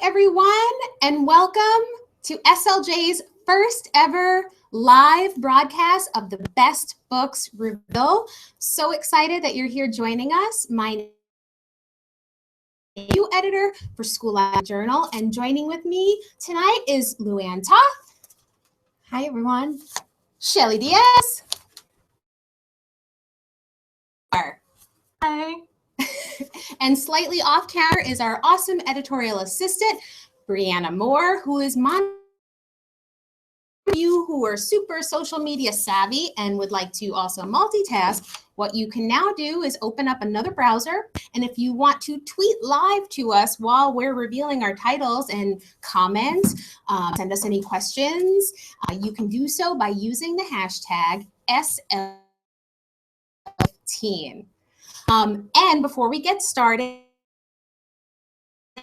everyone, and welcome to SLJ's first ever live broadcast of the Best Books Reveal. So excited that you're here joining us. My name is new editor for School Library Journal, and joining with me tonight is Luann Toth. Hi, everyone. Shelly Diaz. Hi. And slightly off camera is our awesome editorial assistant, Brianna Moore, who is you who are super social media savvy and would like to also multitask. What you can now do is open up another browser, and if you want to tweet live to us while we're revealing our titles and comment, send us any questions, you can do so by using the hashtag SL15. And before we get started,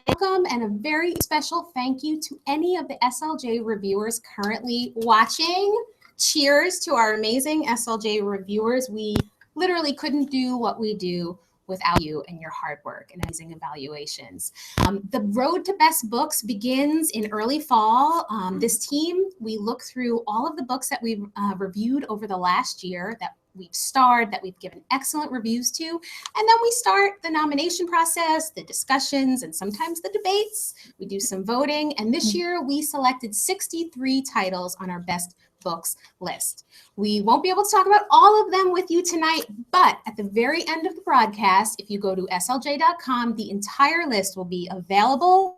welcome and a very special thank you to any of the SLJ reviewers currently watching. Cheers to our amazing SLJ reviewers. We literally couldn't do what we do without you and your hard work and amazing evaluations. The road to best books begins in early fall. This team, we look through all of the books that we've reviewed over the last year that we've starred, that we've given excellent reviews to, and then we start the nomination process, the discussions, and sometimes the debates. We do some voting, and this year we selected 63 titles on our best books list. We won't be able to talk about all of them with you tonight, but at the very end of the broadcast, if you go to slj.com, the entire list will be available.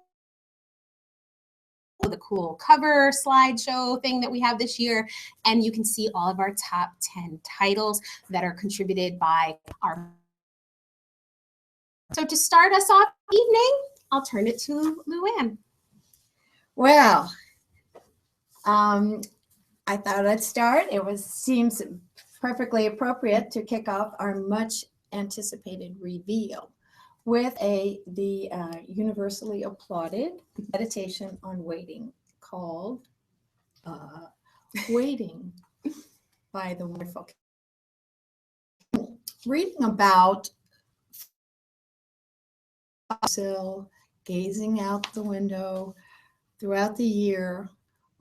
The cool cover slideshow thing that we have this year, and you can see all of our top 10 titles that are contributed by our. So to start us off evening, I'll turn it to Luann. Well, I thought I'd start. Seems perfectly appropriate to kick off our much anticipated reveal with the universally applauded meditation on waiting called Waiting by the wonderful. Reading about gazing out the window throughout the year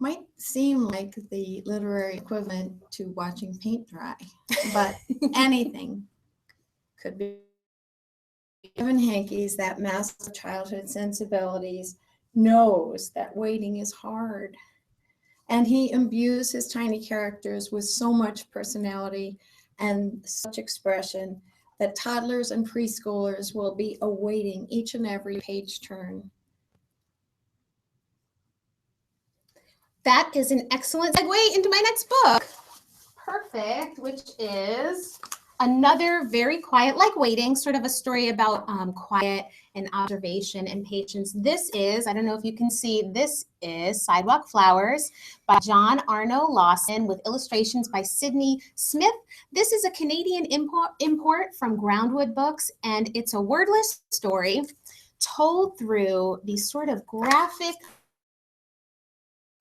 might seem like the literary equivalent to watching paint dry, but anything could be. Evan Hankey's that master of childhood sensibilities knows that waiting is hard, and he imbues his tiny characters with so much personality and such expression that toddlers and preschoolers will be awaiting each and every page turn. That is an excellent segue into my next book. Perfect, which is another very quiet, like Waiting, sort of a story about quiet and observation and patience. This is, I don't know if you can see, this is Sidewalk Flowers by John Arno Lawson with illustrations by Sydney Smith. This is a Canadian import from Groundwood Books, and it's a wordless story told through these sort of graphic,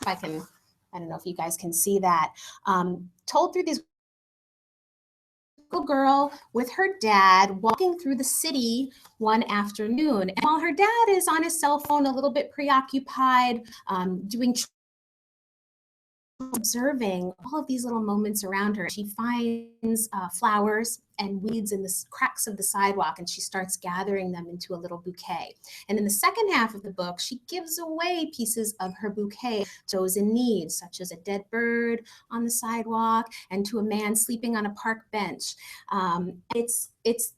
I don't know if you guys can see that, told through these girl with her dad walking through the city one afternoon, and while her dad is on his cell phone a little bit preoccupied, observing all of these little moments around her, she finds flowers and weeds in the cracks of the sidewalk, and she starts gathering them into a little bouquet. And in the second half of the book, she gives away pieces of her bouquet to those in need, such as a dead bird on the sidewalk and to a man sleeping on a park bench. It's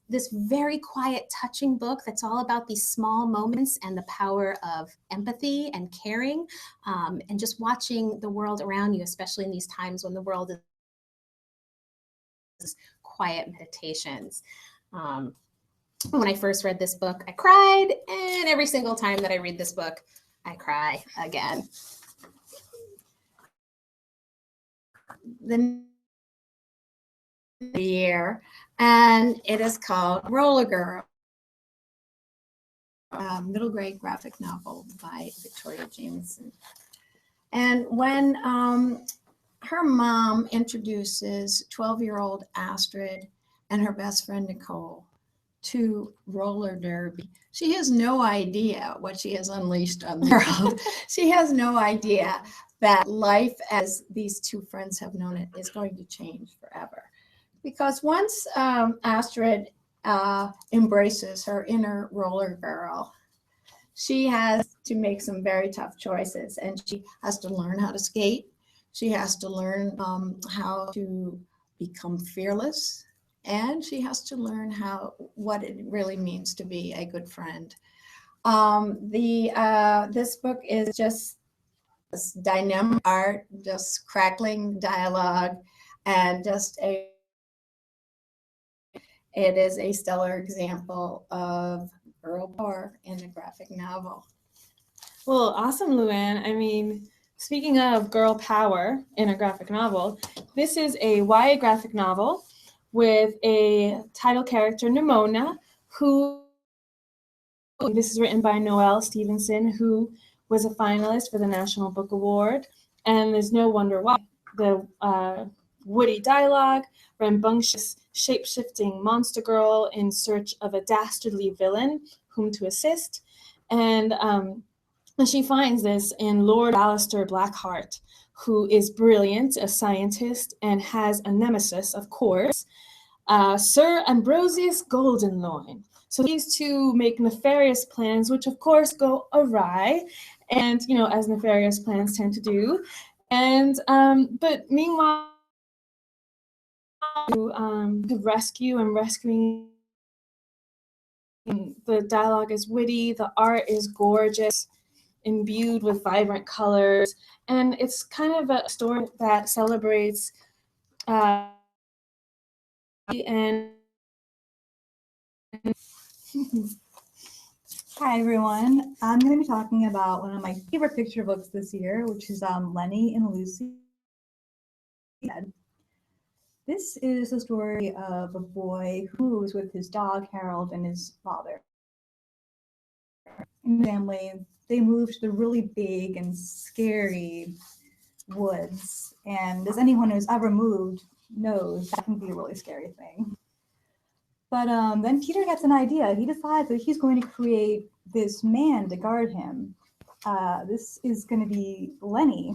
this very quiet, touching book that's all about these small moments and the power of empathy and caring, and just watching the world around you, especially in these times when the world is quiet meditations. When I first read this book, I cried, and every single time that I read this book, I cry again. The year, and it is called Rollergirl, middle grade graphic novel by Victoria Jameson. And when her mom introduces 12-year-old Astrid and her best friend Nicole to roller derby. She has no idea what she has unleashed on the world. She has no idea that life as these two friends have known it is going to change forever. Because once Astrid embraces her inner roller girl, she has to make some very tough choices, and she has to learn how to skate. She has to learn how to become fearless, and she has to learn what it really means to be a good friend. This book is just this dynamic art, just crackling dialogue, and it is a stellar example of girl power in a graphic novel. Well, awesome, Luann. I mean, speaking of girl power in a graphic novel, this is a YA graphic novel with a title character, Nimona, who, this is written by Noelle Stevenson, who was a finalist for the National Book Award. And there's no wonder why. The witty dialogue, rambunctious, shape-shifting monster girl in search of a dastardly villain whom to assist. And she finds this in Lord Alistair Blackheart, who is brilliant, a scientist, and has a nemesis, of course, Sir Ambrosius Goldenloin. So these two make nefarious plans, which of course go awry, and as nefarious plans tend to do. And but meanwhile, to rescuing. The dialogue is witty, the art is gorgeous, imbued with vibrant colors, and it's kind of a story that celebrates and Hi everyone, I'm going to be talking about one of my favorite picture books this year, which is Lenny and Lucy. This is the story of a boy who was with his dog Harold and his father. In the family, they moved to the really big and scary woods, and as anyone who's ever moved knows, that can be a really scary thing. But then Peter gets an idea. He decides that he's going to create this man to guard him. This is going to be Lenny.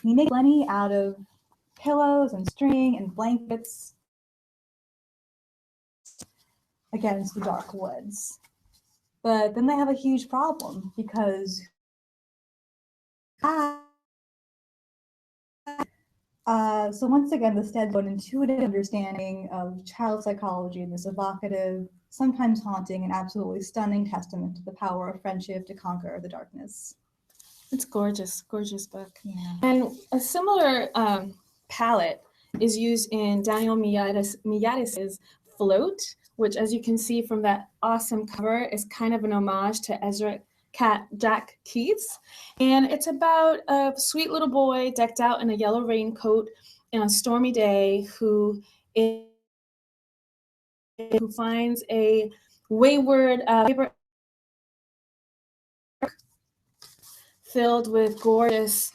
He makes Lenny out of pillows and string and blankets against the dark woods. But then they have a huge problem because so once again, the Stead an intuitive understanding of child psychology in this evocative, sometimes haunting, and absolutely stunning testament to the power of friendship to conquer the darkness. it's gorgeous book. Yeah. And a similar palette is used in Daniel Miyatis's Float, which, as you can see from that awesome cover, is kind of an homage to Ezra Jack Keats. And it's about a sweet little boy decked out in a yellow raincoat on a stormy day who finds a wayward filled with gorgeous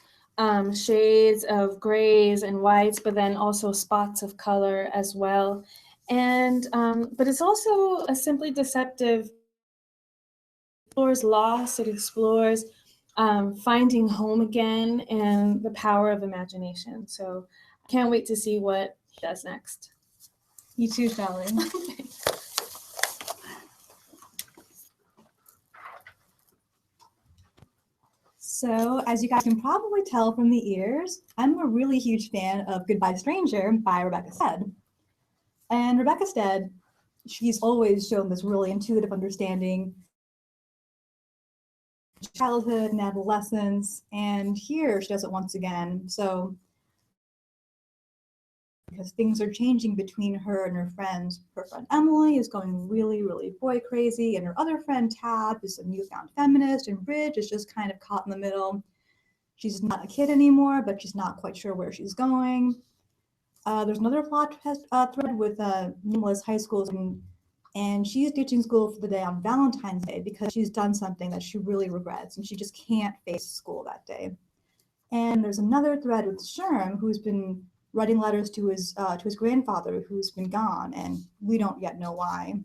shades of grays and whites, but then also spots of color as well. And but it's also a simply deceptive. It explores loss. It explores finding home again and the power of imagination. So I can't wait to see what he does next. You too, Sally. So, as you guys can probably tell from the ears, I'm a really huge fan of Goodbye Stranger by Rebecca Stead. And Rebecca Stead, she's always shown this really intuitive understanding of childhood and adolescence, and here she does it once again. So, because things are changing between her and her friends. Her friend Emily is going really, really boy crazy, and her other friend Tab is a newfound feminist, and Bridge is just kind of caught in the middle. She's not a kid anymore, but she's not quite sure where she's going. There's another plot thread with Nimola's high school student, and she's ditching school for the day on Valentine's Day because she's done something that she really regrets, and she just can't face school that day. And there's another thread with Sherm, who's been writing letters to his grandfather, who's been gone, and we don't yet know why.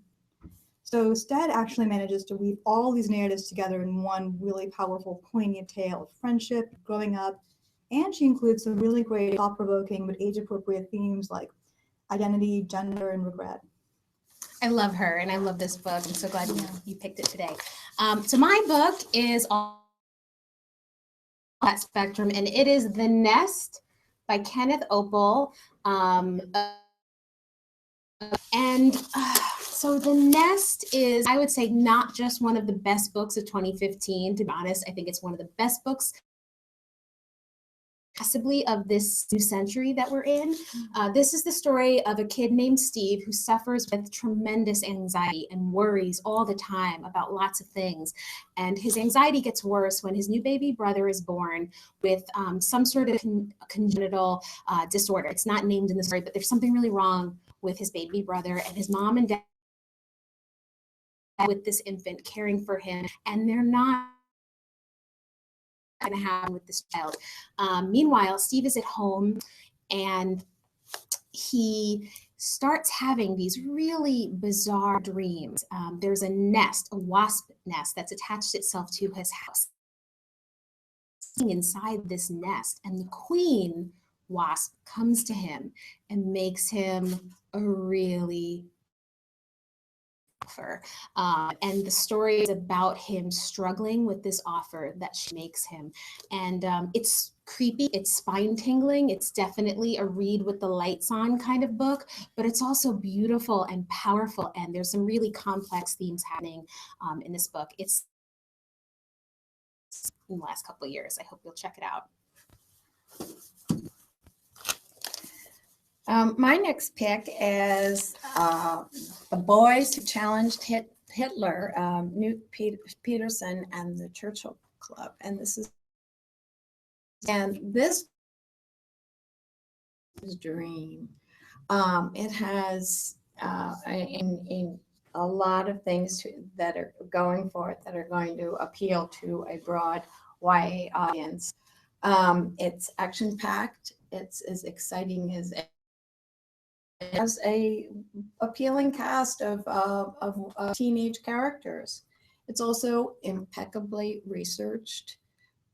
So Stead actually manages to weave all these narratives together in one really powerful, poignant tale of friendship, growing up, and she includes some really great, thought-provoking but age-appropriate themes like identity, gender, and regret. I love her and I love this book. I'm so glad you picked it today. So my book is all that spectrum, and it is The Nest by Kenneth Oppel. So The Nest is, I would say, not just one of the best books of 2015. To be honest, I think it's one of the best books possibly of this new century that we're in. This is the story of a kid named Steve who suffers with tremendous anxiety and worries all the time about lots of things. And his anxiety gets worse when his new baby brother is born with some sort of congenital disorder. It's not named in the story, but there's something really wrong with his baby brother, and his mom and dad with this infant caring for him, and they're not going to have with this child. Meanwhile, Steve is at home and he starts having these really bizarre dreams. There's a nest, a wasp nest that's attached itself to his house. Inside this nest, and the queen wasp comes to him and makes him a really offer. And the story is about him struggling with this offer that she makes him. And it's creepy, it's spine tingling, it's definitely a read with the lights on kind of book, but it's also beautiful and powerful, and there's some really complex themes happening in this book. It's in the last couple of years. I hope you'll check it out. My next pick is The Boys Who Challenged Hitler, Newt Peterson and the Churchill Club. And this is dream. It has in a lot of things that are going for it that are going to appeal to a broad YA audience. It's action-packed. It's as exciting as it has a appealing cast of teenage characters. It's also impeccably researched,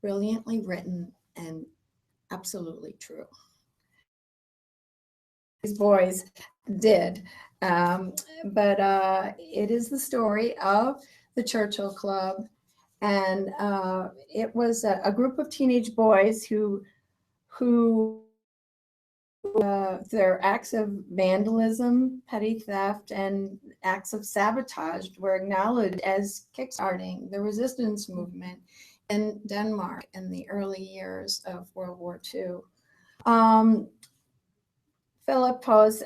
brilliantly written, and absolutely true. These boys did, but it is the story of the Churchill Club, and it was a group of teenage boys who their acts of vandalism, petty theft, and acts of sabotage were acknowledged as kickstarting the resistance movement in Denmark in the early years of World War II. Philip Post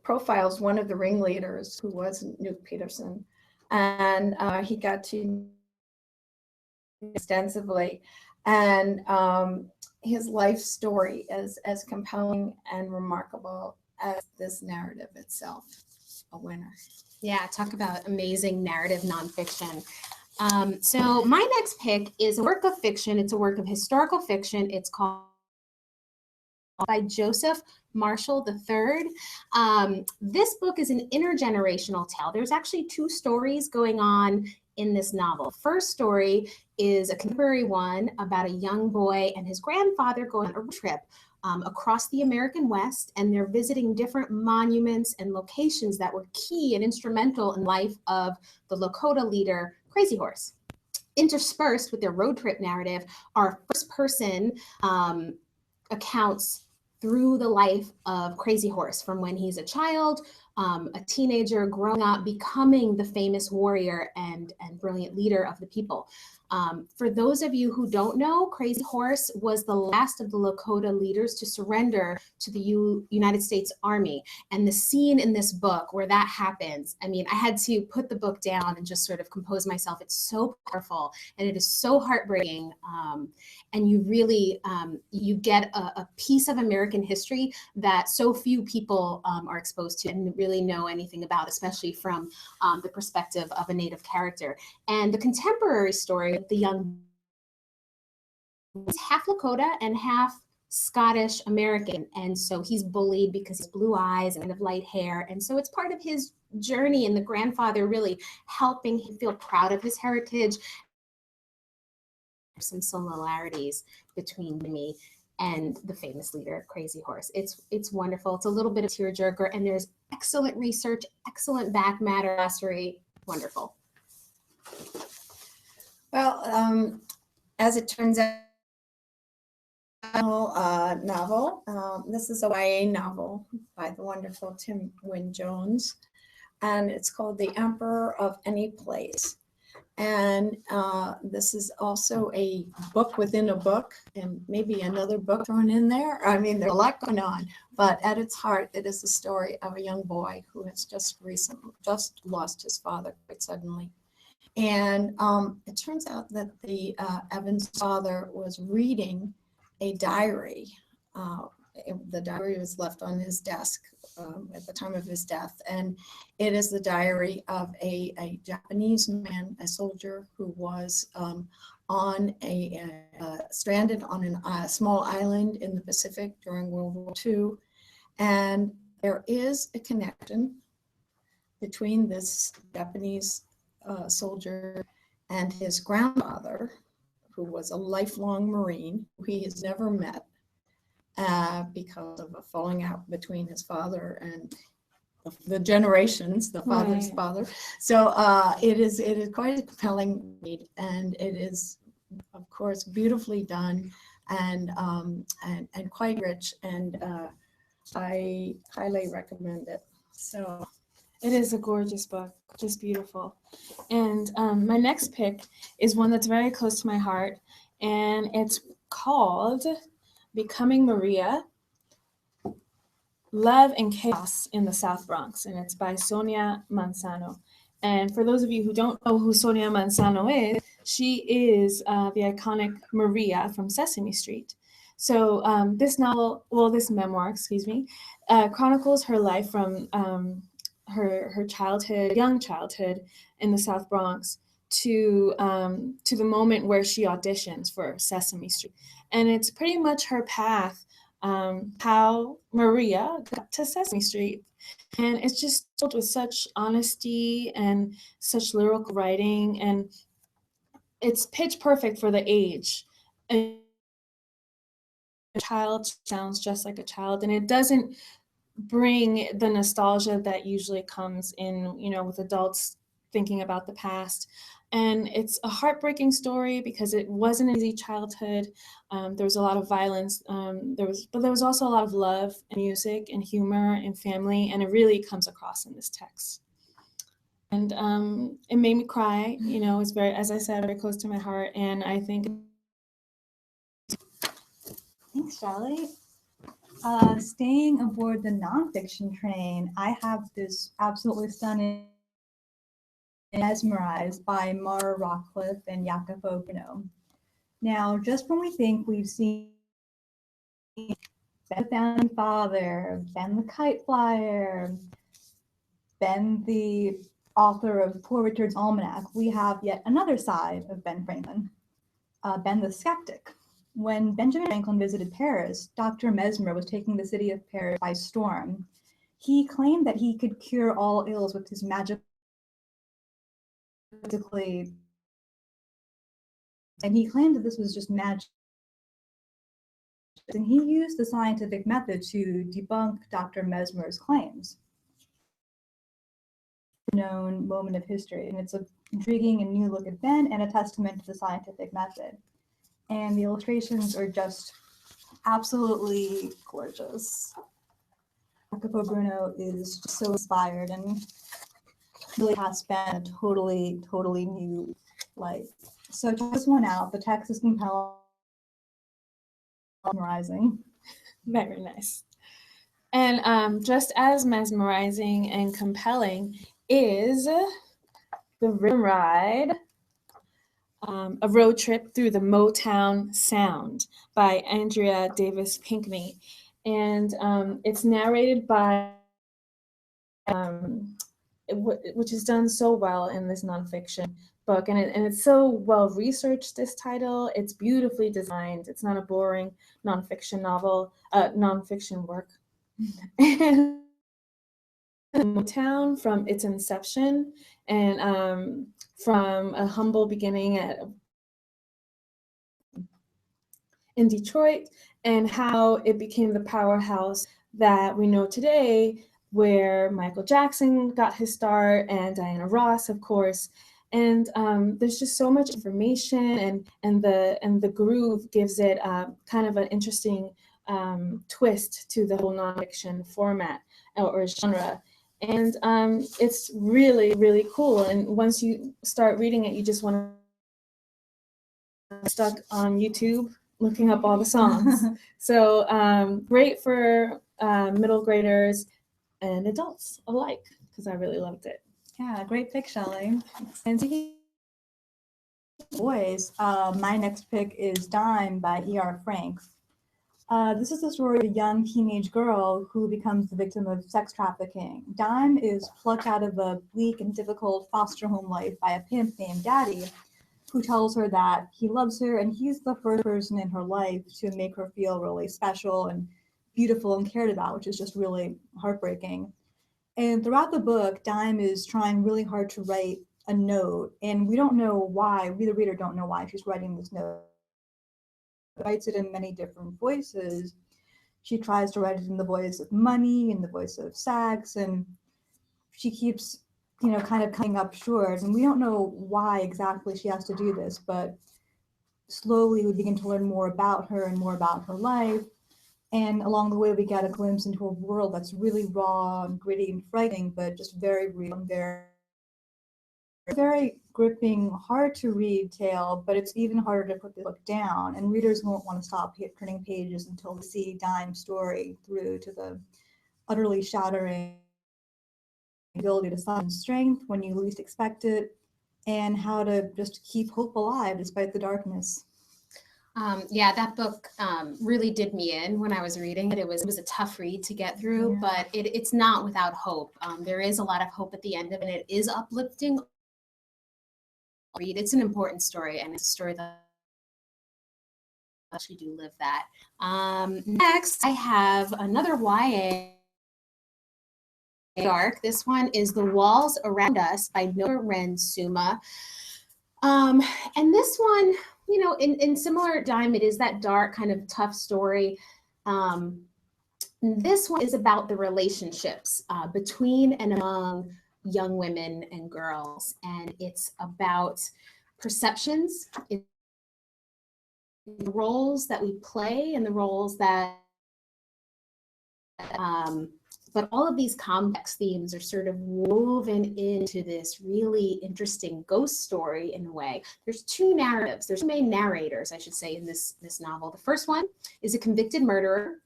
profiles one of the ringleaders, who was Newt Peterson, and he got to extensively, and his life story is as compelling and remarkable as this narrative itself. A winner. Yeah, talk about amazing narrative nonfiction. So my next pick is a work of fiction. It's a work of historical fiction. It's called by Joseph Marshall III. This book is an intergenerational tale. There's actually two stories going on in this novel. First story is a contemporary one about a young boy and his grandfather going on a road trip across the American West, and they're visiting different monuments and locations that were key and instrumental in the life of the Lakota leader, Crazy Horse. Interspersed with their road trip narrative are first-person accounts through the life of Crazy Horse, from when he's a child, a teenager, growing up, becoming the famous warrior and brilliant leader of the people. For those of you who don't know, Crazy Horse was the last of the Lakota leaders to surrender to the United States Army. And the scene in this book where that happens, I mean, I had to put the book down and just sort of compose myself. It's so powerful and it is so heartbreaking. And you really, you get a piece of American history that so few people are exposed to and really know anything about, especially from the perspective of a Native character. And the contemporary story, the young, half Lakota and half Scottish American, and so he's bullied because he's blue eyes and kind of light hair, and so it's part of his journey, and the grandfather really helping him feel proud of his heritage. Some similarities between me and the famous leader, Crazy Horse. It's wonderful. It's a little bit of tearjerker, and there's excellent research, excellent back matter, glossary, wonderful. Well, as it turns out, novel. This is a YA novel by the wonderful WynneJones, and it's called The Emperor of Any Place. And this is also a book within a book, and maybe another book thrown in there. I mean, there's a lot going on, but at its heart, it is the story of a young boy who has just lost his father quite suddenly. And it turns out that the Evan's father was reading a diary. The diary was left on his desk at the time of his death, and it is the diary of a Japanese man, a soldier who was stranded on a small island in the Pacific during World War II. And there is a connection between this Japanese soldier and his grandfather, who was a lifelong Marine who he has never met because of a falling out between his father and the generations, the father's father. So it is quite a compelling read, and it is, of course, beautifully done and quite rich, and I highly recommend it. So it is a gorgeous book, just beautiful. And my next pick is one that's very close to my heart, and it's called Becoming Maria, Love and Chaos in the South Bronx, and it's by Sonia Monsanto. And for those of you who don't know who Sonia Monsanto is, she is the iconic Maria from Sesame Street. So this memoir, chronicles her life from her childhood, young childhood in the South Bronx to the moment where she auditions for Sesame Street. And it's pretty much her path, how Maria got to Sesame Street. And it's just told with such honesty and such lyrical writing, and it's pitch perfect for the age. And a child sounds just like a child, and it doesn't bring the nostalgia that usually comes in, with adults thinking about the past. And it's a heartbreaking story because it wasn't an easy childhood. There was a lot of violence. But there was also a lot of love and music and humor and family, and it really comes across in this text. And it made me cry. It's very, as I said, very close to my heart. And I think. Thanks, Shelly. Staying aboard the nonfiction train, I have this absolutely stunning Mezmur Eyes by Mara Rockcliffe and Jacopo Bruno. Now, just when we think we've seen Ben the Founding Father, Ben the Kite Flyer, Ben the author of Poor Richard's Almanac, we have yet another side of Ben Franklin, Ben the Skeptic. When Benjamin Franklin visited Paris, Dr. Mezmur was taking the city of Paris by storm. He claimed that he could cure all ills with his and he claimed that this was just magic. And he used the scientific method to debunk Dr. Mezmur's claims. Known moment of history, and it's an intriguing and new look at Ben and a testament to the scientific method. And the illustrations are just absolutely gorgeous. Jacopo Bruno is just so inspired and really has been a totally new light. So check this one out. The text is compelling, mesmerizing. Very nice. And just as mesmerizing and compelling is The Rhythm Ride, a road trip through the Motown Sound by Andrea Davis Pinkney. And it's narrated by, which is done so well in this nonfiction, book, and it's so well researched, this title. It's beautifully designed. It's not a boring nonfiction novel, nonfiction work. And Motown from its inception, and from a humble beginning in Detroit, and how it became the powerhouse that we know today, where Michael Jackson got his start, and Diana Ross, of course. And there's just so much information, and the groove gives it kind of an interesting twist to the whole nonfiction format or genre. And it's really, really cool. And once you start reading it, you just want to stuck on YouTube looking up all the songs. So great for middle graders and adults alike, because I really loved it. Yeah, great pick, Shelley. And speaking of boys, my next pick is Dime by E.R. Franks. This is the story of a young teenage girl who becomes the victim of sex trafficking. Dime is plucked out of a bleak and difficult foster home life by a pimp named Daddy, who tells her that he loves her and he's the first person in her life to make her feel really special and beautiful and cared about, which is just really heartbreaking. And throughout the book, Dime is trying really hard to write a note, and we don't know why, we the reader don't know why she's writing this note. She writes it in many different voices. She tries to write it in the voice of money, in the voice of sex, and she keeps, kind of coming up short. And we don't know why exactly she has to do this, but slowly we begin to learn more about her and more about her life. And along the way, we get a glimpse into a world that's really raw and gritty and frightening, but just very real and very gripping, hard to read tale, but it's even harder to put the book down. And readers won't want to stop turning pages until they see Dime's story through to the utterly shattering ability to find strength when you least expect it, and how to just keep hope alive despite the darkness. Yeah, that book really did me in when I was reading it. It was a tough read to get through, Yeah. but it's not without hope. There is a lot of hope at the end of it, and it is uplifting. Read. It's an important story, and it's a story that actually do live that. Next, I have another YA dark. This one is The Walls Around Us by Noah Ren Suma. And this one, in similar Dime, it is that dark kind of tough story. This one is about the relationships between and among young women and girls, and it's about perceptions, the roles that we play and the roles that but all of these complex themes are sort of woven into this really interesting ghost story in a way. There's two narratives, there's two main narrators, I should say, in this novel. The first one is a convicted murderer,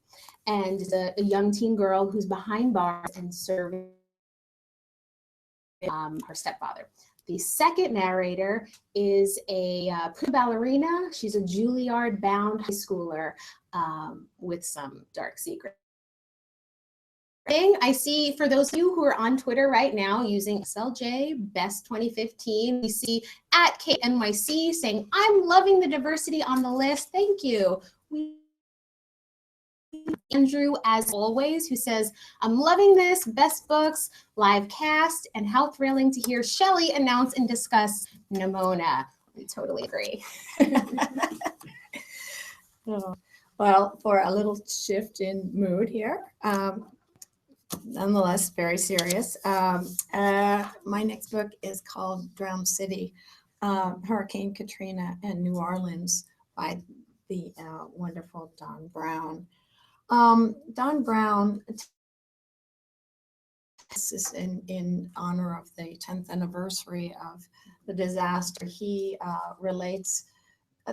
and a young teen girl who's behind bars and serving her stepfather. The second narrator is a ballerina. She's a Juilliard-bound high schooler with some dark secrets. I see, for those of you who are on Twitter right now using SLJ Best 2015, we see at KNYC saying, "I'm loving the diversity on the list. Thank you." Andrew, as always, who says, "I'm loving this, best books, live cast, and how thrilling to hear Shelley announce and discuss Nimona." We totally agree. Well, for a little shift in mood here, nonetheless very serious. My next book is called Drowned City, Hurricane Katrina and New Orleans by the wonderful Don Brown. Don Brown, this is in honor of the 10th anniversary of the disaster. He relates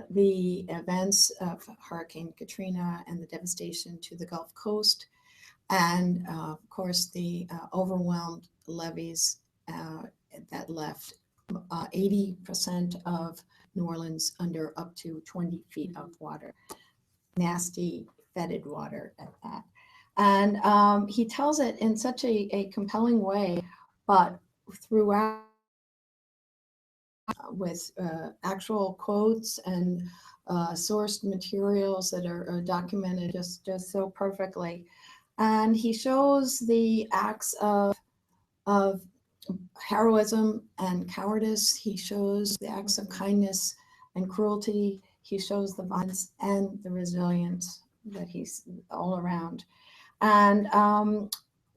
the events of Hurricane Katrina and the devastation to the Gulf Coast, and of course the overwhelmed levees that left 80% of New Orleans under up to 20 feet of water. Nasty, fetid water at that. And he tells it in such a compelling way, but throughout with actual quotes and sourced materials that are documented just so perfectly. And he shows the acts of heroism and cowardice. He shows the acts of kindness and cruelty. He shows the violence and the resilience that he's all around. And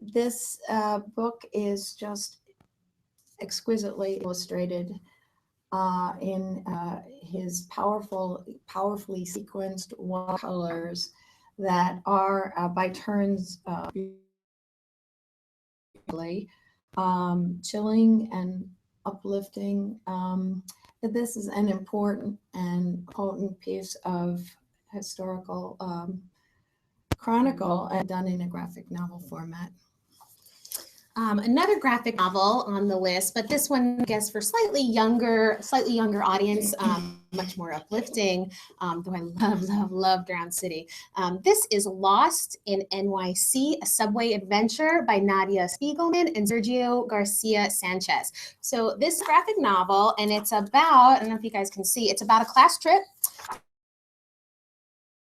this book is just exquisitely illustrated in his powerfully sequenced watercolors that are by turns chilling and uplifting. This is an important and potent piece of historical chronicle and done in a graphic novel format. Another graphic novel on the list, but this one, I guess, for slightly younger audience, much more uplifting, though I love Drowned City. This is Lost in NYC, a subway adventure by Nadia Spiegelman and Sergio Garcia Sanchez. So this graphic novel, and it's about, I don't know if you guys can see, it's about a class trip.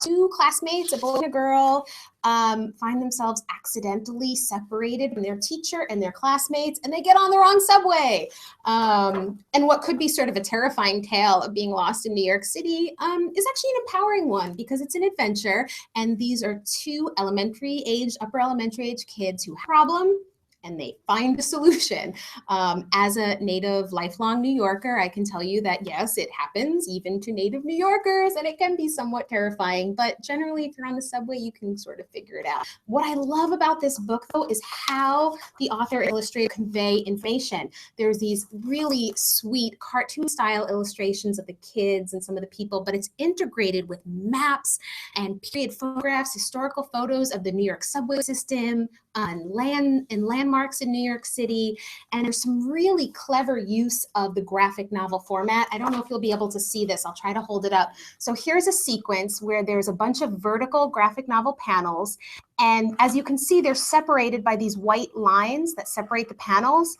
Two classmates, a boy and a girl, find themselves accidentally separated from their teacher and their classmates, and they get on the wrong subway. And what could be sort of a terrifying tale of being lost in New York City is actually an empowering one because it's an adventure. And these are two upper elementary age kids who have a problem, and they find a solution. As a native lifelong New Yorker, I can tell you that yes, it happens even to native New Yorkers, and it can be somewhat terrifying, but generally if you're on the subway, you can sort of figure it out. What I love about this book though is how the author and illustrator convey information. There's these really sweet cartoon style illustrations of the kids and some of the people, but it's integrated with maps and period photographs, historical photos of the New York subway system, and landmarks in New York City, and there's some really clever use of the graphic novel format. I don't know if you'll be able to see this. I'll try to hold it up. So here's a sequence where there's a bunch of vertical graphic novel panels, and as you can see, they're separated by these white lines that separate the panels,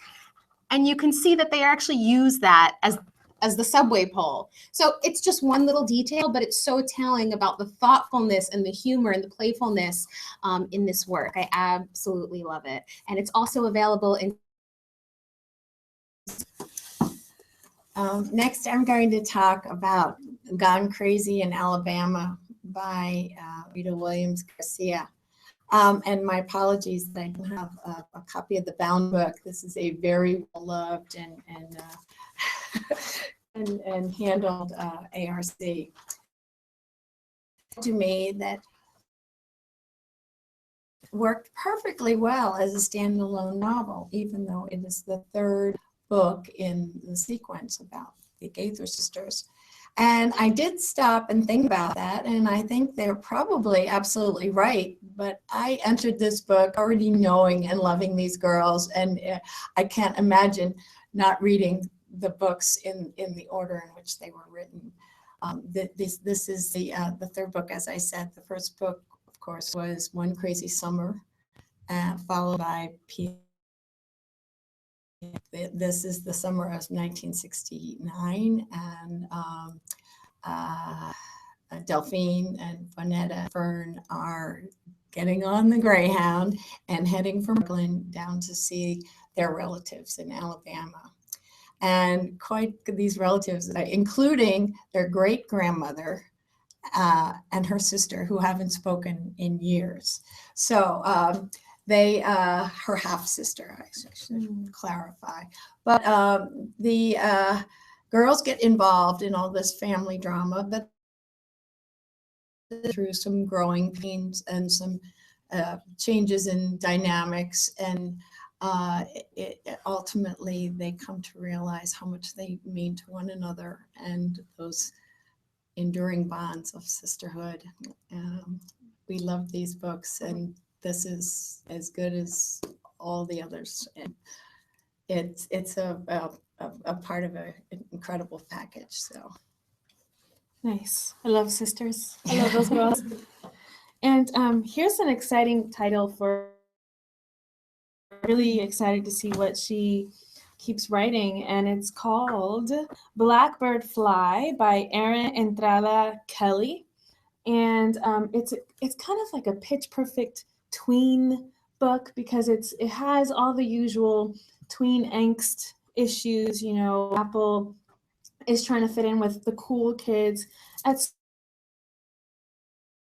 and you can see that they actually use that as the subway pole. So it's just one little detail, but it's so telling about the thoughtfulness and the humor and the playfulness in this work. I absolutely love it. And it's also available in... Next, I'm going to talk about Gone Crazy in Alabama by Rita Williams Garcia. And my apologies that I don't have a copy of the bound book. This is a very well-loved and handled ARC. To me, that worked perfectly well as a standalone novel, even though it is the third book in the sequence about the Gaither sisters. And I did stop and think about that, and I think they're probably absolutely right. But I entered this book already knowing and loving these girls, and I can't imagine not reading the books in the order in which they were written. This is the third book, as I said. The first book, of course, was One Crazy Summer, followed by This is the summer of 1969, and Delphine and Juanetta Fern are getting on the Greyhound and heading from Brooklyn down to see their relatives in Alabama. And quite these relatives, including their great-grandmother and her sister, who haven't spoken in years. So her half-sister, I should clarify. But the girls get involved in all this family drama, but through some growing pains and some changes in dynamics, and ultimately they come to realize how much they mean to one another and those enduring bonds of sisterhood. We love these books, and this is as good as all the others. And it's a part of an incredible package. So Nice. I love sisters. I love those girls. And here's an exciting title for... Really excited to see what she keeps writing, and it's called Blackbird Fly by Erin Entrada Kelly. And it's kind of like a pitch perfect tween book because it has all the usual tween angst issues. You know, Apple is trying to fit in with the cool kids. It's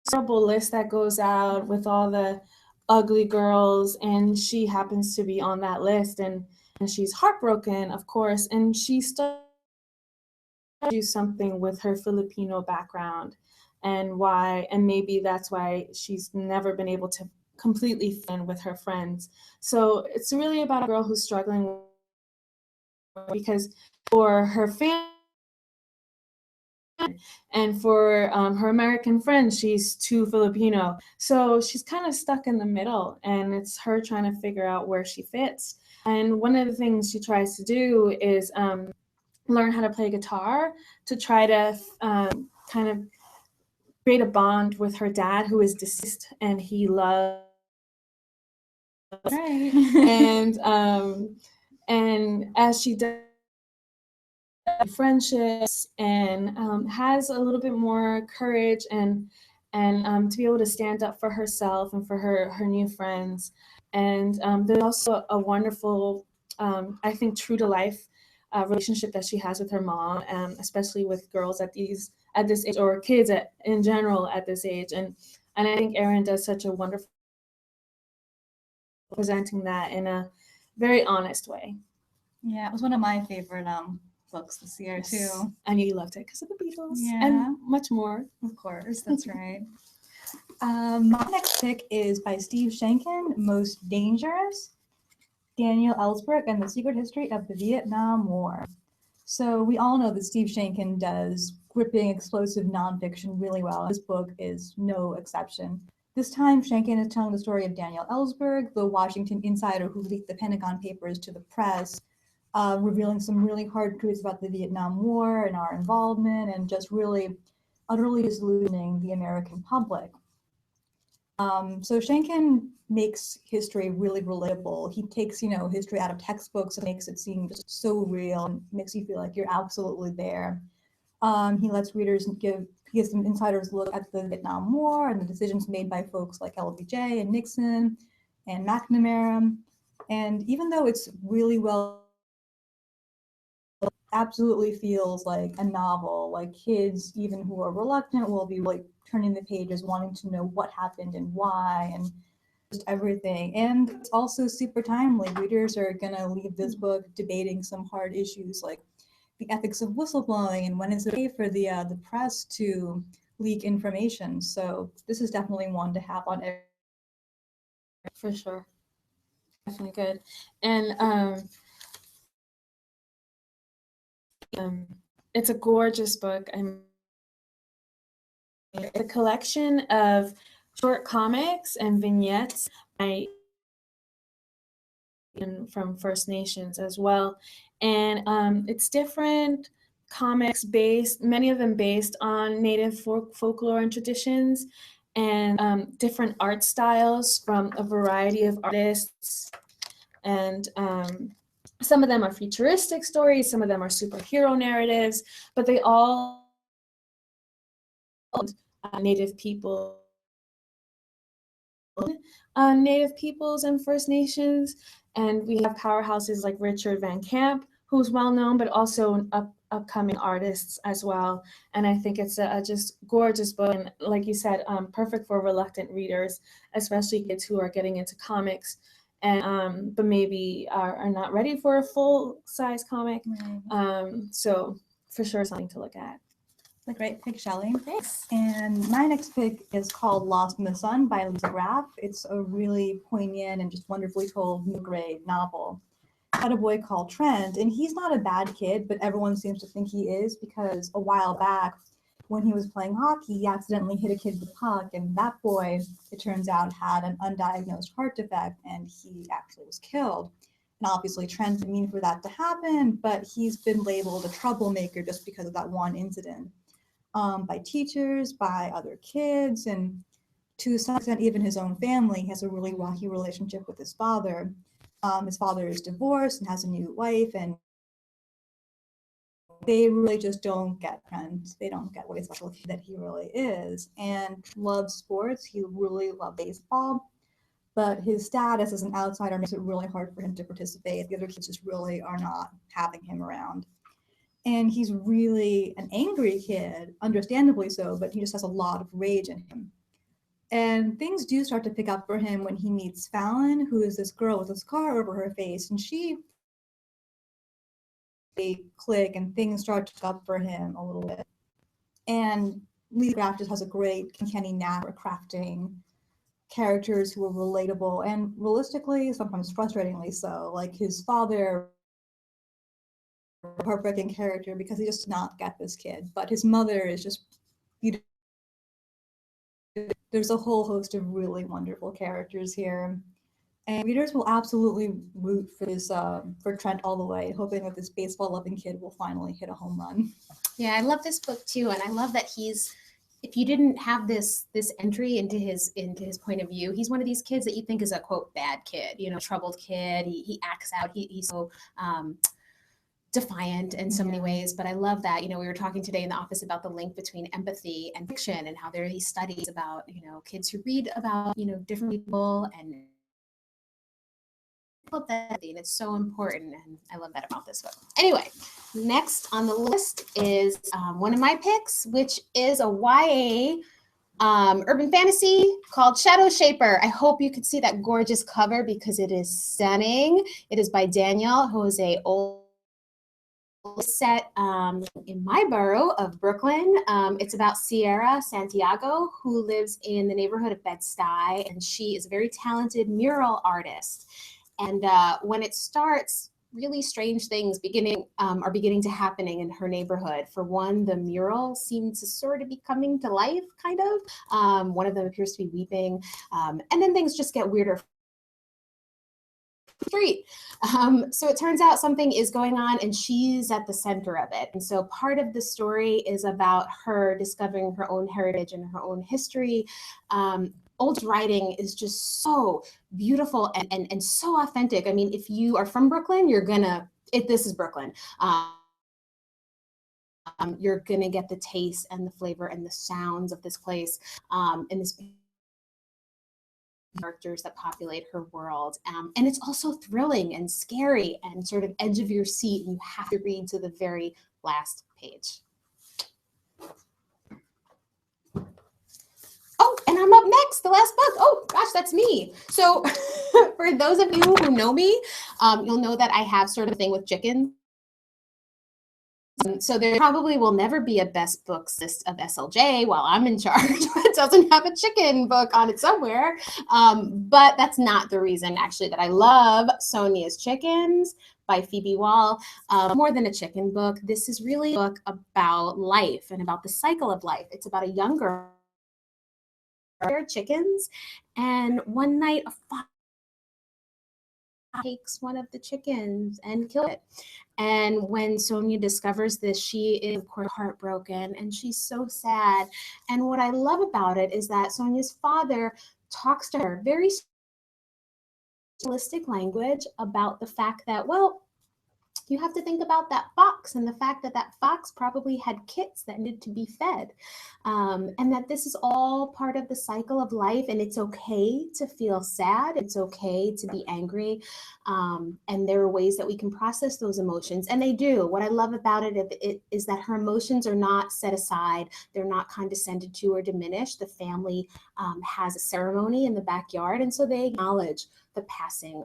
a terrible list that goes out with all the ugly girls, and she happens to be on that list, and she's heartbroken, of course, and she starts to do something with her Filipino background and why, and maybe that's why she's never been able to completely fit in with her friends. So it's really about a girl who's struggling because for her family and for her American friends, she's too Filipino. So she's kind of stuck in the middle, and it's her trying to figure out where she fits. And one of the things she tries to do is learn how to play guitar to try to kind of create a bond with her dad, who is deceased, and he loves. Right. And as she does friendships and has a little bit more courage and to be able to stand up for herself and for her new friends. And there's also a wonderful, I think, true to life relationship that she has with her mom, especially with girls at this age, or kids in general at this age. And I think Erin does such a wonderful presenting that in a very honest way. Yeah, it was one of my favorite books this year too. I knew you loved it because of the Beatles Yeah. and much more. Of course, that's right. My next pick is by Steve Schenken, Most Dangerous, Daniel Ellsberg, and the Secret History of the Vietnam War. So we all know that Steve Schenken does gripping, explosive nonfiction really well. This book is no exception. This time, Schenken is telling the story of Daniel Ellsberg, the Washington insider who leaked the Pentagon Papers to the press, revealing some really hard truths about the Vietnam War and our involvement, and just really utterly disillusioning the American public. So Schenken makes history really relatable. He takes, history out of textbooks and makes it seem just so real and makes you feel like you're absolutely there. He lets readers gives them insiders look at the Vietnam War and the decisions made by folks like LBJ and Nixon and McNamara. And even though it's really well, it absolutely feels like a novel. Like kids, even who are reluctant, will be like turning the pages, wanting to know what happened and why and just everything. And it's also super timely. Readers are gonna leave this book debating some hard issues like the ethics of whistleblowing and when is it okay for the press to leak information. So this is definitely one to have on every. For sure. Definitely good. And it's a gorgeous book. It's a collection of short comics and vignettes from First Nations as well. And it's different comics based, many of them based on Native folklore and traditions, and different art styles from a variety of artists. And some of them are futuristic stories, some of them are superhero narratives, but they all Native people, Native peoples and First Nations. And we have powerhouses like Richard Van Camp, who's well known, but also upcoming artists as well. And I think it's a just gorgeous book. And like you said, perfect for reluctant readers, especially kids who are getting into comics and but maybe are not ready for a full-size comic. So for sure, something to look at. A great pick, Shelley. Thanks. And my next pick is called Lost in the Sun by Lisa Graff. It's a really poignant and just wonderfully told new grade novel about a boy called Trent. And he's not a bad kid, but everyone seems to think he is because a while back when he was playing hockey, he accidentally hit a kid with a puck. And that boy, it turns out, had an undiagnosed heart defect and he actually was killed. And obviously Trent didn't mean for that to happen, but he's been labeled a troublemaker just because of that one incident. By teachers, by other kids, and to some extent even his own family. He has a really rocky relationship with his father. His father is divorced and has a new wife, and they really just don't get friends. They don't get what a special kid that he really is, and loves sports. He really loved baseball, but his status as an outsider makes it really hard for him to participate. The other kids just really are not having him around. And he's really an angry kid, understandably so, but he just has a lot of rage in him. And things do start to pick up for him when he meets Fallon, who is this girl with a scar over her face, and they click and things start to pick up for him a little bit. And Lisa Graff just has a great uncanny knack for crafting characters who are relatable and realistically, sometimes frustratingly so. Like his father, a heartbreaking character because he just did not get this kid, but his mother is just beautiful. There's a whole host of really wonderful characters here, and readers will absolutely root for this for Trent all the way, hoping that this baseball-loving kid will finally hit a home run. Yeah, I love this book too, and I love that he's. If you didn't have this entry into his point of view, he's one of these kids that you think is a quote bad kid, troubled kid. He acts out. He's so defiant in so many ways, but I love that. We were talking today in the office about the link between empathy and fiction, and how there are these studies about kids who read about different people and it's so important, and I love that about this book. Anyway, next on the list is one of my picks, which is a YA urban fantasy called Shadow Shaper. I hope you could see that gorgeous cover because it is stunning. It is by Danielle Jose Olds. Set in my borough of Brooklyn. It's about Sierra Santiago, who lives in the neighborhood of Bed-Stuy, and she is a very talented mural artist. And when it starts, really strange things are beginning to happening in her neighborhood. For one, the mural seems to sort of be coming to life, kind of. One of them appears to be weeping, and then things just get weirder. Street. So it turns out something is going on and she's at the center of it. And so part of the story is about her discovering her own heritage and her own history. Old writing is just so beautiful and so authentic. I mean, if you are from Brooklyn, this is Brooklyn. You're gonna get the taste and the flavor and the sounds of this place, and this characters that populate her world. And it's also thrilling and scary and sort of edge of your seat, and you have to read to the very last page. Oh, and I'm up next, the last book. Oh gosh, that's me. So for those of you who know me, you'll know that I have sort of a thing with chickens. So there probably will never be a best books list of SLJ while I'm in charge. It doesn't have a chicken book on it somewhere. But that's not the reason actually that I love Sonia's Chickens by Phoebe Wall. More than a chicken book, this is really a book about life and about the cycle of life. It's about a young girl, chickens, and one night a fox takes one of the chickens and kills it. And when Sonia discovers this, she is of course heartbroken and she's so sad. And what I love about it is that Sonia's father talks to her very realistic language about the fact that, well, you have to think about that fox and the fact that that fox probably had kits that needed to be fed, and that this is all part of the cycle of life, and it's okay to feel sad, it's okay to be angry, and there are ways that we can process those emotions, and they do. What I love about it is that her emotions are not set aside, they're not condescended to or diminished. The family has a ceremony in the backyard, and so they acknowledge the passing,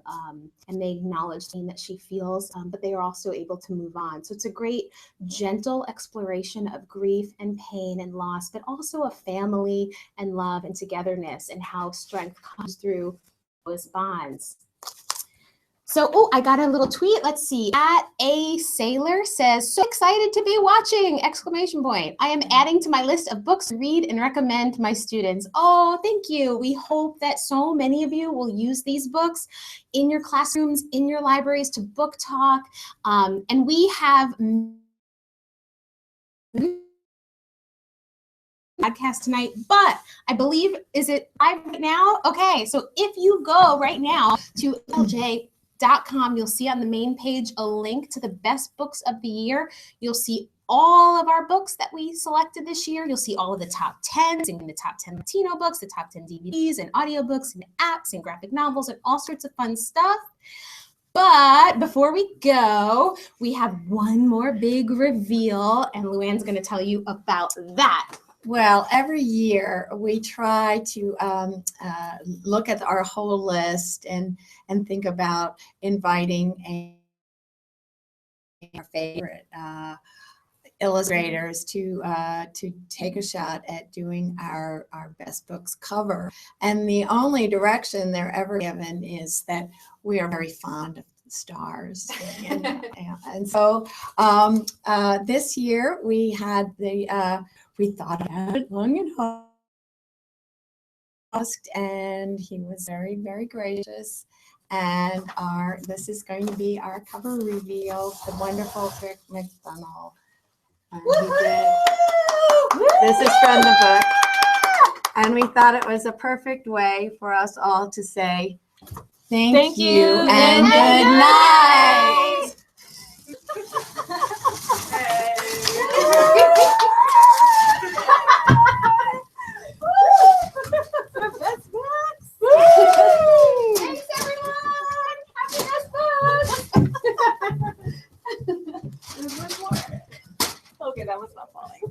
and they acknowledge the pain that she feels, but they are also able to move on. So it's a great, gentle exploration of grief and pain and loss, but also of family and love and togetherness and how strength comes through those bonds. So, I got a little tweet. Let's see. @A_Sailor says, so excited to be watching! Exclamation point. I am adding to my list of books to read and recommend to my students. Oh, thank you. We hope that so many of you will use these books in your classrooms, in your libraries to book talk. And we have podcast tonight, but I believe, is it live right now? Okay, so if you go right now to SLJ SLJ.com. You'll see on the main page a link to the best books of the year. You'll see all of our books that we selected this year. You'll see all of the top 10s, and the top 10 Latino books, the top 10 DVDs and audiobooks and apps and graphic novels and all sorts of fun stuff. But before we go, we have one more big reveal, and Luann's going to tell you about that. Well, every year we try to look at our whole list and think about inviting our favorite illustrators to take a shot at doing our best books cover. And the only direction they're ever given is that we are very fond of stars. And so this year we had we thought about it long and hard, and he was very, very gracious. And this is going to be our cover reveal, the wonderful Rick McDonald. This is from the book. And we thought it was a perfect way for us all to say thank you and good night. Thanks, everyone. Happy best books. Okay, that was not falling.